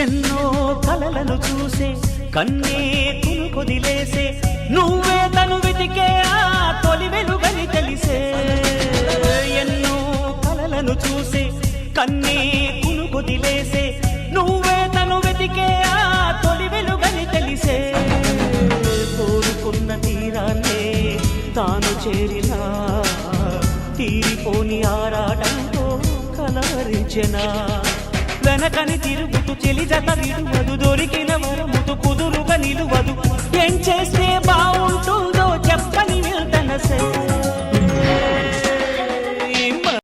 ఎన్నో కలలను చూసే కన్నే కొదిలేసే నువ్వే తను వెతికే ఆ తొలి వెలుగని తెలిసే ఎన్నో కలలను చూసే కన్నే కొదిలేసే నువ్వే తను వెతికే ఆ తొలి వెలుగని తెలిసే కోరుకున్న తీరాన్నే తాను చేరినా తీరిపోని ఆరాటంతో కలవరించెనా వెనకని తిరుగుతూ చెలి జత విడువదు దొరికిన వరముతు కుదురుగా నిలువదు ఏం చేస్తే బాగుంటుందో చెప్పని వెళ్తనసే